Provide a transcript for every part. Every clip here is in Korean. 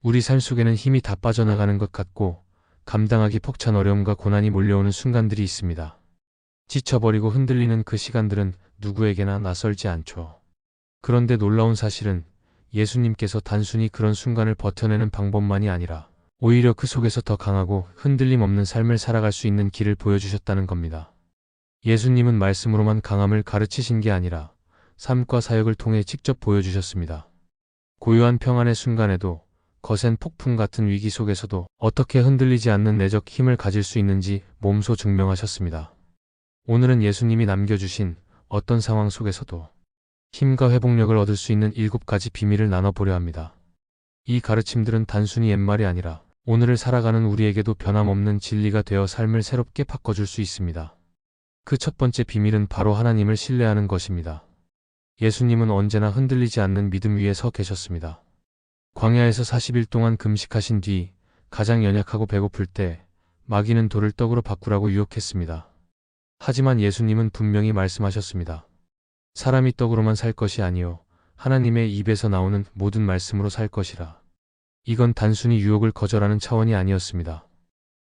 우리 삶 속에는 힘이 다 빠져나가는 것 같고 감당하기 벅찬 어려움과 고난이 몰려오는 순간들이 있습니다. 지쳐버리고 흔들리는 그 시간들은 누구에게나 낯설지 않죠. 그런데 놀라운 사실은 예수님께서 단순히 그런 순간을 버텨내는 방법만이 아니라 오히려 그 속에서 더 강하고 흔들림 없는 삶을 살아갈 수 있는 길을 보여주셨다는 겁니다. 예수님은 말씀으로만 강함을 가르치신 게 아니라 삶과 사역을 통해 직접 보여주셨습니다. 고요한 평안의 순간에도 거센 폭풍 같은 위기 속에서도 어떻게 흔들리지 않는 내적 힘을 가질 수 있는지 몸소 증명하셨습니다. 오늘은 예수님이 남겨주신 어떤 상황 속에서도 힘과 회복력을 얻을 수 있는 7가지 비밀을 나눠보려 합니다. 이 가르침들은 단순히 옛말이 아니라 오늘을 살아가는 우리에게도 변함없는 진리가 되어 삶을 새롭게 바꿔줄 수 있습니다. 그 첫 번째 비밀은 바로 하나님을 신뢰하는 것입니다. 예수님은 언제나 흔들리지 않는 믿음 위에 서 계셨습니다. 광야에서 40일 동안 금식하신 뒤 가장 연약하고 배고플 때 마귀는 돌을 떡으로 바꾸라고 유혹했습니다. 하지만 예수님은 분명히 말씀하셨습니다. 사람이 떡으로만 살 것이 아니요 하나님의 입에서 나오는 모든 말씀으로 살 것이라. 이건 단순히 유혹을 거절하는 차원이 아니었습니다.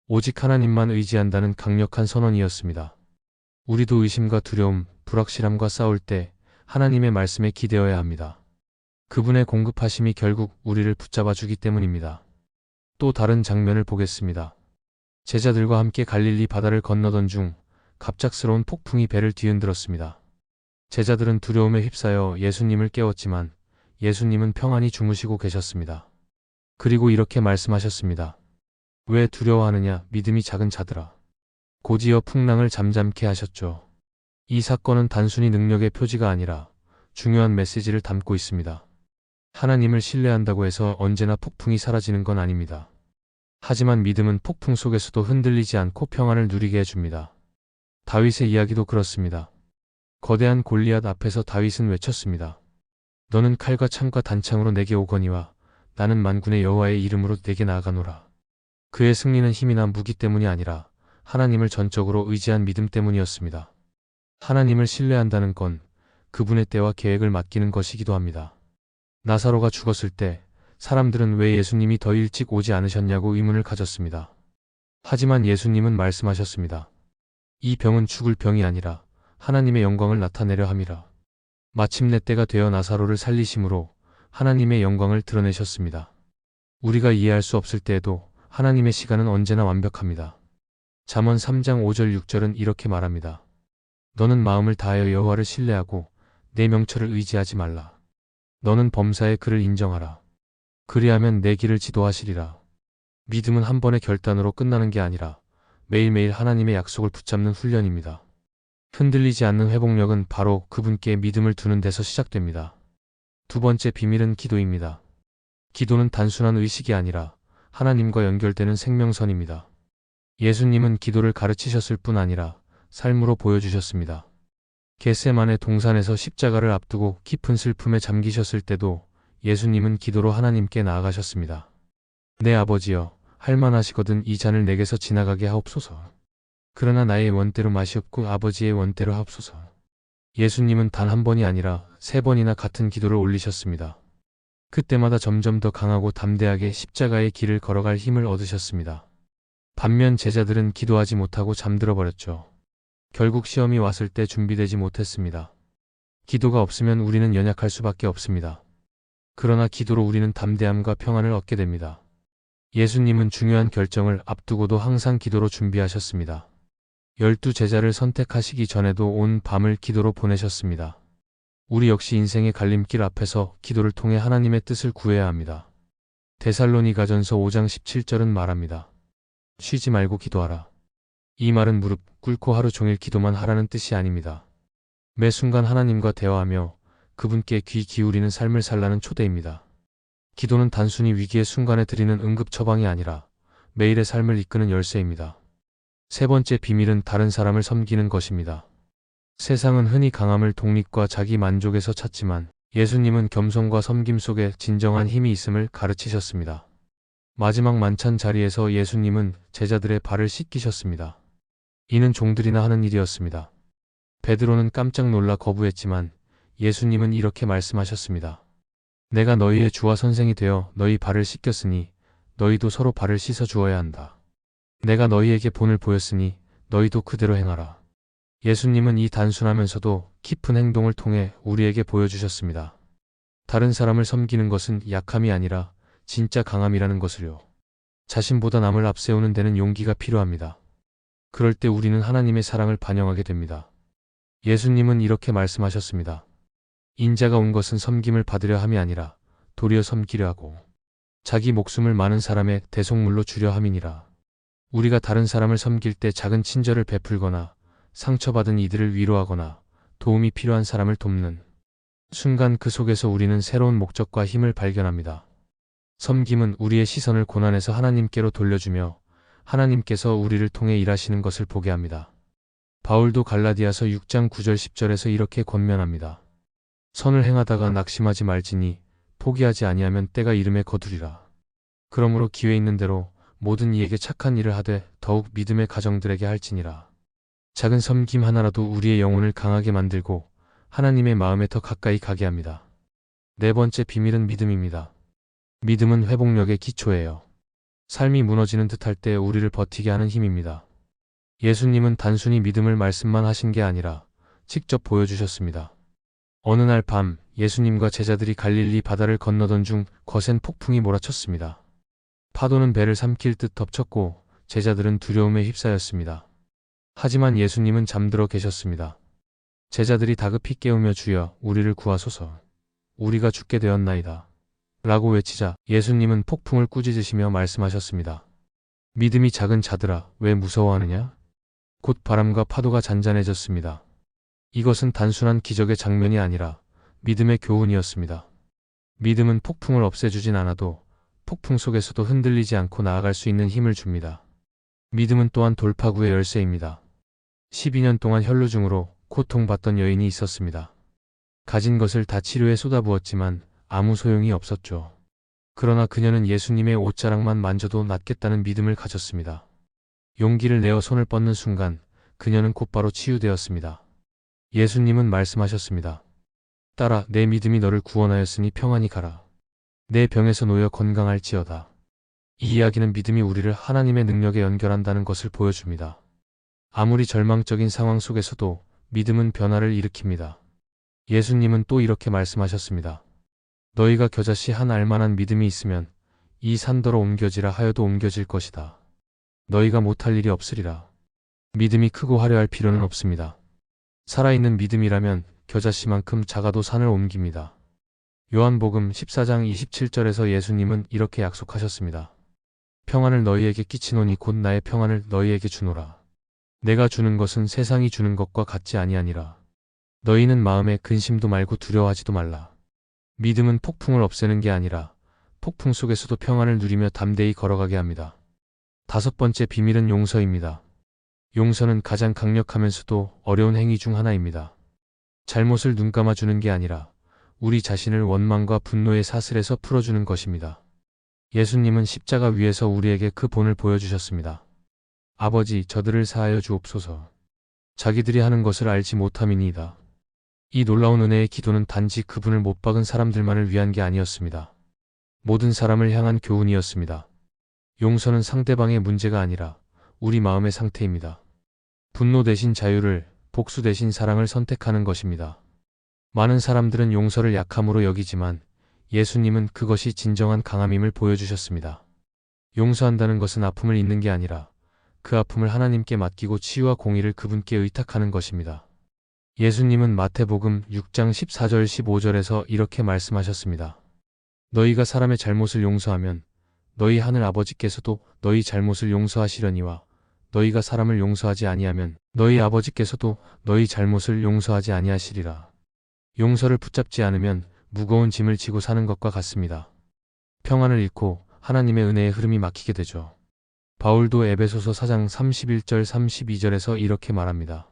오직 하나님만 의지한다는 강력한 선언이었습니다. 우리도 의심과 두려움, 불확실함과 싸울 때 하나님의 말씀에 기대어야 합니다. 그분의 공급하심이 결국 우리를 붙잡아 주기 때문입니다. 또 다른 장면을 보겠습니다. 제자들과 함께 갈릴리 바다를 건너던 중 갑작스러운 폭풍이 배를 뒤흔들었습니다. 제자들은 두려움에 휩싸여 예수님을 깨웠지만 예수님은 평안히 주무시고 계셨습니다. 그리고 이렇게 말씀하셨습니다. 왜 두려워하느냐 믿음이 작은 자들아. 곧이어 풍랑을 잠잠케 하셨죠. 이 사건은 단순히 능력의 표지가 아니라 중요한 메시지를 담고 있습니다. 하나님을 신뢰한다고 해서 언제나 폭풍이 사라지는 건 아닙니다. 하지만 믿음은 폭풍 속에서도 흔들리지 않고 평안을 누리게 해줍니다. 다윗의 이야기도 그렇습니다. 거대한 골리앗 앞에서 다윗은 외쳤습니다. 너는 칼과 창과 단창으로 내게 오거니와 나는 만군의 여호와의 이름으로 내게 나아가노라. 그의 승리는 힘이나 무기 때문이 아니라 하나님을 전적으로 의지한 믿음 때문이었습니다. 하나님을 신뢰한다는 건 그분의 때와 계획을 맡기는 것이기도 합니다. 나사로가 죽었을 때 사람들은 왜 예수님이 더 일찍 오지 않으셨냐고 의문을 가졌습니다. 하지만 예수님은 말씀하셨습니다. 이 병은 죽을 병이 아니라 하나님의 영광을 나타내려 함이라. 마침내 때가 되어 나사로를 살리심으로 하나님의 영광을 드러내셨습니다. 우리가 이해할 수 없을 때에도 하나님의 시간은 언제나 완벽합니다. 잠언 3장 5절 6절은 이렇게 말합니다. 너는 마음을 다하여 여호와를 신뢰하고 내 명철을 의지하지 말라. 너는 범사에 그를 인정하라. 그리하면 내 길을 지도하시리라. 믿음은 한 번의 결단으로 끝나는 게 아니라 매일매일 하나님의 약속을 붙잡는 훈련입니다. 흔들리지 않는 회복력은 바로 그분께 믿음을 두는 데서 시작됩니다. 두 번째 비밀은 기도입니다. 기도는 단순한 의식이 아니라 하나님과 연결되는 생명선입니다. 예수님은 기도를 가르치셨을 뿐 아니라 삶으로 보여주셨습니다. 겟세마네 동산에서 십자가를 앞두고 깊은 슬픔에 잠기셨을 때도 예수님은 기도로 하나님께 나아가셨습니다. 내 아버지여, 할만하시거든 이 잔을 내게서 지나가게 하옵소서. 그러나 나의 원대로 마시옵고 아버지의 원대로 하옵소서. 예수님은 단 한 번이 아니라 3번이나 같은 기도를 올리셨습니다. 그때마다 점점 더 강하고 담대하게 십자가의 길을 걸어갈 힘을 얻으셨습니다. 반면 제자들은 기도하지 못하고 잠들어 버렸죠. 결국 시험이 왔을 때 준비되지 못했습니다. 기도가 없으면 우리는 연약할 수밖에 없습니다. 그러나 기도로 우리는 담대함과 평안을 얻게 됩니다. 예수님은 중요한 결정을 앞두고도 항상 기도로 준비하셨습니다. 12제자를 선택하시기 전에도 온 밤을 기도로 보내셨습니다. 우리 역시 인생의 갈림길 앞에서 기도를 통해 하나님의 뜻을 구해야 합니다. 데살로니가전서 5장 17절은 말합니다. 쉬지 말고 기도하라. 이 말은 무릎 꿇고 하루 종일 기도만 하라는 뜻이 아닙니다. 매 순간 하나님과 대화하며 그분께 귀 기울이는 삶을 살라는 초대입니다. 기도는 단순히 위기의 순간에 드리는 응급 처방이 아니라 매일의 삶을 이끄는 열쇠입니다. 세 번째 비밀은 다른 사람을 섬기는 것입니다. 세상은 흔히 강함을 독립과 자기 만족에서 찾지만 예수님은 겸손과 섬김 속에 진정한 힘이 있음을 가르치셨습니다. 마지막 만찬 자리에서 예수님은 제자들의 발을 씻기셨습니다. 이는 종들이나 하는 일이었습니다. 베드로는 깜짝 놀라 거부했지만 예수님은 이렇게 말씀하셨습니다. 내가 너희의 주와 선생이 되어 너희 발을 씻겼으니 너희도 서로 발을 씻어 주어야 한다. 내가 너희에게 본을 보였으니 너희도 그대로 행하라. 예수님은 이 단순하면서도 깊은 행동을 통해 우리에게 보여주셨습니다. 다른 사람을 섬기는 것은 약함이 아니라 진짜 강함이라는 것을요. 자신보다 남을 앞세우는 데는 용기가 필요합니다. 그럴 때 우리는 하나님의 사랑을 반영하게 됩니다. 예수님은 이렇게 말씀하셨습니다. 인자가 온 것은 섬김을 받으려 함이 아니라 도리어 섬기려 하고 자기 목숨을 많은 사람의 대속물로 주려 함이니라. 우리가 다른 사람을 섬길 때 작은 친절을 베풀거나 상처받은 이들을 위로하거나 도움이 필요한 사람을 돕는 순간 그 속에서 우리는 새로운 목적과 힘을 발견합니다. 섬김은 우리의 시선을 고난에서 하나님께로 돌려주며 하나님께서 우리를 통해 일하시는 것을 보게 합니다. 바울도 갈라디아서 6장 9절 10절에서 이렇게 권면합니다. 선을 행하다가 낙심하지 말지니 포기하지 아니하면 때가 이름에 거두리라. 그러므로 기회 있는 대로 모든 이에게 착한 일을 하되 더욱 믿음의 가정들에게 할지니라. 작은 섬김 하나라도 우리의 영혼을 강하게 만들고 하나님의 마음에 더 가까이 가게 합니다. 네 번째 비밀은 믿음입니다. 믿음은 회복력의 기초예요. 삶이 무너지는 듯할 때 우리를 버티게 하는 힘입니다. 예수님은 단순히 믿음을 말씀만 하신 게 아니라 직접 보여주셨습니다. 어느 날 밤 예수님과 제자들이 갈릴리 바다를 건너던 중 거센 폭풍이 몰아쳤습니다. 파도는 배를 삼킬 듯 덮쳤고 제자들은 두려움에 휩싸였습니다. 하지만 예수님은 잠들어 계셨습니다. 제자들이 다급히 깨우며 주여 우리를 구하소서. 우리가 죽게 되었나이다. 라고 외치자 예수님은 폭풍을 꾸짖으시며 말씀하셨습니다. 믿음이 작은 자들아 왜 무서워하느냐? 곧 바람과 파도가 잔잔해졌습니다. 이것은 단순한 기적의 장면이 아니라 믿음의 교훈이었습니다. 믿음은 폭풍을 없애주진 않아도 폭풍 속에서도 흔들리지 않고 나아갈 수 있는 힘을 줍니다. 믿음은 또한 돌파구의 열쇠입니다. 12년 동안 혈루증으로 고통받던 여인이 있었습니다. 가진 것을 다 치료에 쏟아부었지만 아무 소용이 없었죠. 그러나 그녀는 예수님의 옷자락만 만져도 낫겠다는 믿음을 가졌습니다. 용기를 내어 손을 뻗는 순간 그녀는 곧바로 치유되었습니다. 예수님은 말씀하셨습니다. 딸아, 내 믿음이 너를 구원하였으니 평안히 가라. 내 병에서 놓여 건강할지어다. 이 이야기는 믿음이 우리를 하나님의 능력에 연결한다는 것을 보여줍니다. 아무리 절망적인 상황 속에서도 믿음은 변화를 일으킵니다. 예수님은 또 이렇게 말씀하셨습니다. 너희가 겨자씨 한 알만한 믿음이 있으면 이 산더러 옮겨지라 하여도 옮겨질 것이다. 너희가 못할 일이 없으리라. 믿음이 크고 화려할 필요는 없습니다. 살아있는 믿음이라면 겨자씨만큼 작아도 산을 옮깁니다. 요한복음 14장 27절에서 예수님은 이렇게 약속하셨습니다. 평안을 너희에게 끼치노니 곧 나의 평안을 너희에게 주노라. 내가 주는 것은 세상이 주는 것과 같지 아니하니라. 너희는 마음에 근심도 말고 두려워하지도 말라. 믿음은 폭풍을 없애는 게 아니라 폭풍 속에서도 평안을 누리며 담대히 걸어가게 합니다. 다섯 번째 비밀은 용서입니다. 용서는 가장 강력하면서도 어려운 행위 중 하나입니다. 잘못을 눈감아 주는 게 아니라 우리 자신을 원망과 분노의 사슬에서 풀어주는 것입니다. 예수님은 십자가 위에서 우리에게 그 본을 보여주셨습니다. 아버지, 저들을 사하여 주옵소서. 자기들이 하는 것을 알지 못함이니이다. 이 놀라운 은혜의 기도는 단지 그분을 못 박은 사람들만을 위한 게 아니었습니다. 모든 사람을 향한 교훈이었습니다. 용서는 상대방의 문제가 아니라 우리 마음의 상태입니다. 분노 대신 자유를, 복수 대신 사랑을 선택하는 것입니다. 많은 사람들은 용서를 약함으로 여기지만 예수님은 그것이 진정한 강함임을 보여주셨습니다. 용서한다는 것은 아픔을 잊는 게 아니라 그 아픔을 하나님께 맡기고 치유와 공의를 그분께 의탁하는 것입니다. 예수님은 마태복음 6장 14절 15절에서 이렇게 말씀하셨습니다. 너희가 사람의 잘못을 용서하면 너희 하늘 아버지께서도 너희 잘못을 용서하시려니와 너희가 사람을 용서하지 아니하면 너희 아버지께서도 너희 잘못을 용서하지 아니하시리라. 용서를 붙잡지 않으면 무거운 짐을 지고 사는 것과 같습니다. 평안을 잃고 하나님의 은혜의 흐름이 막히게 되죠. 바울도 에베소서 4장 31절 32절에서 이렇게 말합니다.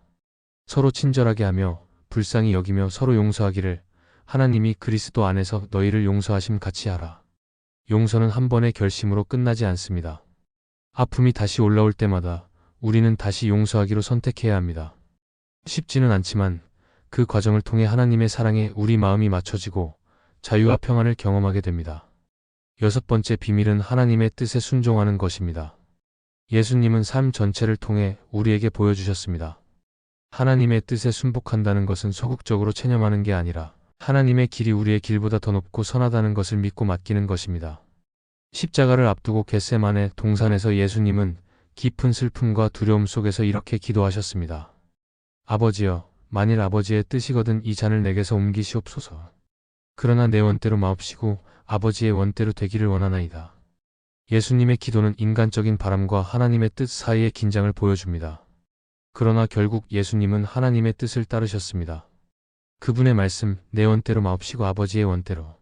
서로 친절하게 하며 불쌍히 여기며 서로 용서하기를 하나님이 그리스도 안에서 너희를 용서하심 같이 하라. 용서는 한 번의 결심으로 끝나지 않습니다. 아픔이 다시 올라올 때마다 우리는 다시 용서하기로 선택해야 합니다. 쉽지는 않지만 그 과정을 통해 하나님의 사랑에 우리 마음이 맞춰지고 자유와 평안을 경험하게 됩니다. 여섯 번째 비밀은 하나님의 뜻에 순종하는 것입니다. 예수님은 삶 전체를 통해 우리에게 보여주셨습니다. 하나님의 뜻에 순복한다는 것은 소극적으로 체념하는 게 아니라 하나님의 길이 우리의 길보다 더 높고 선하다는 것을 믿고 맡기는 것입니다. 십자가를 앞두고 겟세마네 동산에서 예수님은 깊은 슬픔과 두려움 속에서 이렇게 기도하셨습니다. 아버지여, 만일 아버지의 뜻이거든 이 잔을 내게서 옮기시옵소서. 그러나 내 원대로 마옵시고 아버지의 원대로 되기를 원하나이다. 예수님의 기도는 인간적인 바람과 하나님의 뜻 사이의 긴장을 보여줍니다. 그러나 결국 예수님은 하나님의 뜻을 따르셨습니다. 그분의 말씀, 내 원대로 마옵시고 아버지의 원대로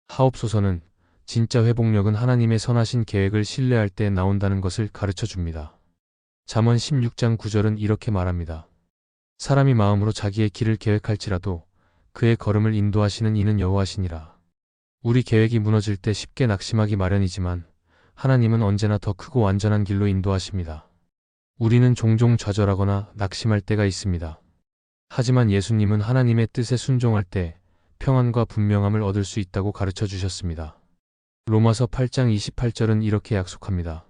하옵소서는 진짜 회복력은 하나님의 선하신 계획을 신뢰할 때 나온다는 것을 가르쳐 줍니다. 잠언 16장 9절은 이렇게 말합니다. 사람이 마음으로 자기의 길을 계획할지라도 그의 걸음을 인도하시는 이는 여호와시니라. 우리 계획이 무너질 때 쉽게 낙심하기 마련이지만 하나님은 언제나 더 크고 완전한 길로 인도하십니다. 우리는 종종 좌절하거나 낙심할 때가 있습니다. 하지만 예수님은 하나님의 뜻에 순종할 때 평안과 분명함을 얻을 수 있다고 가르쳐 주셨습니다. 로마서 8장 28절은 이렇게 약속합니다.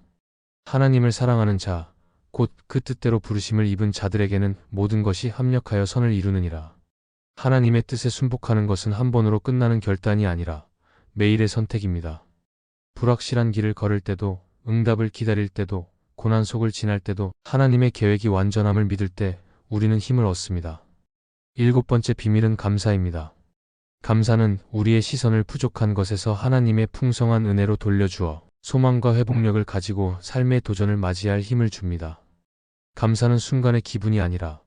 하나님을 사랑하는 자, 곧 그 뜻대로 부르심을 입은 자들에게는 모든 것이 합력하여 선을 이루느니라. 하나님의 뜻에 순복하는 것은 한 번으로 끝나는 결단이 아니라 매일의 선택입니다. 불확실한 길을 걸을 때도, 응답을 기다릴 때도, 고난 속을 지날 때도 하나님의 계획이 완전함을 믿을 때 우리는 힘을 얻습니다. 일곱 번째 비밀은 감사입니다. 감사는 우리의 시선을 부족한 것에서 하나님의 풍성한 은혜로 돌려주어 소망과 회복력을 가지고 삶의 도전을 맞이할 힘을 줍니다. 감사는 순간의 기분이 아니라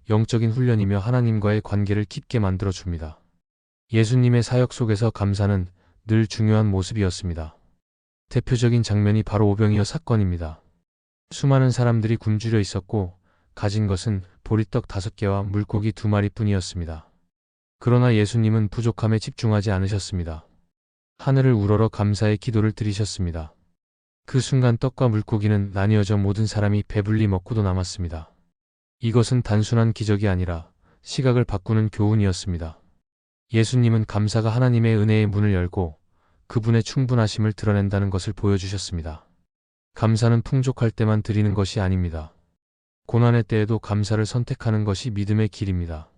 영적인 훈련이며 하나님과의 관계를 깊게 만들어 줍니다. 예수님의 사역 속에서 감사는 늘 중요한 모습이었습니다. 대표적인 장면이 바로 오병이어 사건입니다. 수많은 사람들이 굶주려 있었고 가진 것은 보리떡 5개와 물고기 2마리뿐이었습니다. 그러나 예수님은 부족함에 집중하지 않으셨습니다. 하늘을 우러러 감사의 기도를 드리셨습니다. 그 순간 떡과 물고기는 나뉘어져 모든 사람이 배불리 먹고도 남았습니다. 이것은 단순한 기적이 아니라 시각을 바꾸는 교훈이었습니다. 예수님은 감사가 하나님의 은혜의 문을 열고 그분의 충분하심을 드러낸다는 것을 보여주셨습니다. 감사는 풍족할 때만 드리는 것이 아닙니다. 고난의 때에도 감사를 선택하는 것이 믿음의 길입니다.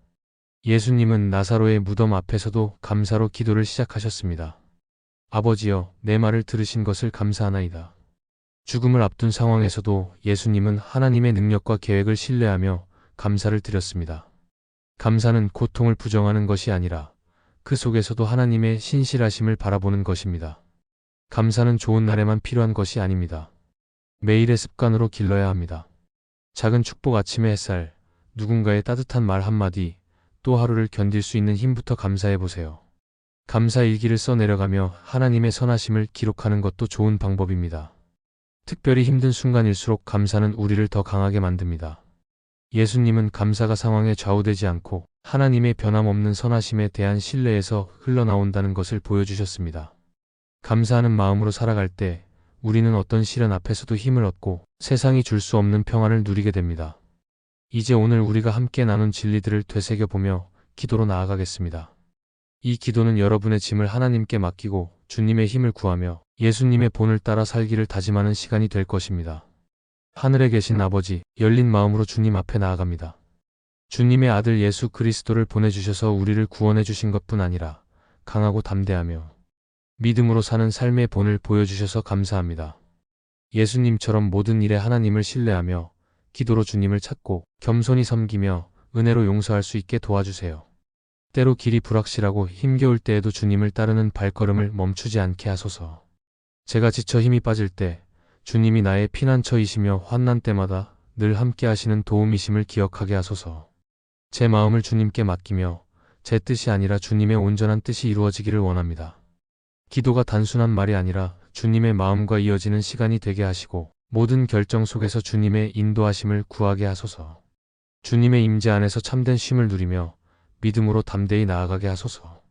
예수님은 나사로의 무덤 앞에서도 감사로 기도를 시작하셨습니다. 아버지여, 내 말을 들으신 것을 감사하나이다. 죽음을 앞둔 상황에서도 예수님은 하나님의 능력과 계획을 신뢰하며 감사를 드렸습니다. 감사는 고통을 부정하는 것이 아니라 그 속에서도 하나님의 신실하심을 바라보는 것입니다. 감사는 좋은 날에만 필요한 것이 아닙니다. 매일의 습관으로 길러야 합니다. 작은 축복, 아침의 햇살, 누군가의 따뜻한 말 한마디, 또 하루를 견딜 수 있는 힘부터 감사해 보세요. 감사 일기를 써내려가며 하나님의 선하심을 기록하는 것도 좋은 방법입니다. 특별히 힘든 순간일수록 감사는 우리를 더 강하게 만듭니다. 예수님은 감사가 상황에 좌우되지 않고 하나님의 변함없는 선하심에 대한 신뢰에서 흘러나온다는 것을 보여주셨습니다. 감사하는 마음으로 살아갈 때 우리는 어떤 시련 앞에서도 힘을 얻고 세상이 줄 수 없는 평안을 누리게 됩니다. 이제 오늘 우리가 함께 나눈 진리들을 되새겨보며 기도로 나아가겠습니다. 이 기도는 여러분의 짐을 하나님께 맡기고 주님의 힘을 구하며 예수님의 본을 따라 살기를 다짐하는 시간이 될 것입니다. 하늘에 계신 아버지, 열린 마음으로 주님 앞에 나아갑니다. 주님의 아들 예수 그리스도를 보내주셔서 우리를 구원해 주신 것뿐 아니라 강하고 담대하며 믿음으로 사는 삶의 본을 보여주셔서 감사합니다. 예수님처럼 모든 일에 하나님을 신뢰하며 기도로 주님을 찾고 겸손히 섬기며 은혜로 용서할 수 있게 도와주세요. 때로 길이 불확실하고 힘겨울 때에도 주님을 따르는 발걸음을 멈추지 않게 하소서. 제가 지쳐 힘이 빠질 때 주님이 나의 피난처이시며 환난 때마다 늘 함께 하시는 도움이심을 기억하게 하소서. 제 마음을 주님께 맡기며 제 뜻이 아니라 주님의 온전한 뜻이 이루어지기를 원합니다. 기도가 단순한 말이 아니라 주님의 마음과 이어지는 시간이 되게 하시고 모든 결정 속에서 주님의 인도하심을 구하게 하소서. 주님의 임재 안에서 참된 쉼을 누리며 믿음으로 담대히 나아가게 하소서.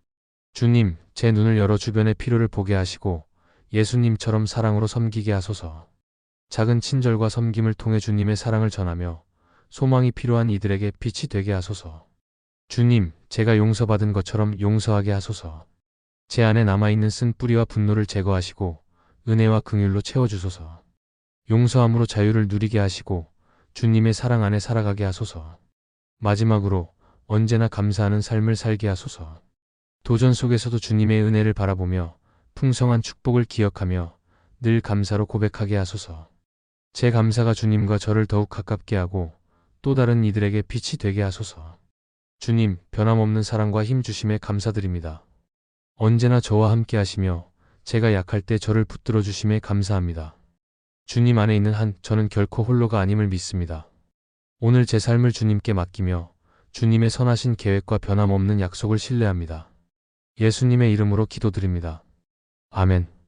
주님, 제 눈을 열어 주변의 필요를 보게 하시고 예수님처럼 사랑으로 섬기게 하소서. 작은 친절과 섬김을 통해 주님의 사랑을 전하며 소망이 필요한 이들에게 빛이 되게 하소서. 주님, 제가 용서받은 것처럼 용서하게 하소서. 제 안에 남아있는 쓴 뿌리와 분노를 제거하시고 은혜와 긍휼로 채워주소서. 용서함으로 자유를 누리게 하시고 주님의 사랑 안에 살아가게 하소서. 마지막으로 언제나 감사하는 삶을 살게 하소서. 도전 속에서도 주님의 은혜를 바라보며 풍성한 축복을 기억하며 늘 감사로 고백하게 하소서. 제 감사가 주님과 저를 더욱 가깝게 하고 또 다른 이들에게 빛이 되게 하소서. 주님, 변함없는 사랑과 힘 주심에 감사드립니다. 언제나 저와 함께 하시며 제가 약할 때 저를 붙들어 주심에 감사합니다. 주님 안에 있는 한 저는 결코 홀로가 아님을 믿습니다. 오늘 제 삶을 주님께 맡기며 주님의 선하신 계획과 변함없는 약속을 신뢰합니다. 예수님의 이름으로 기도드립니다. 아멘.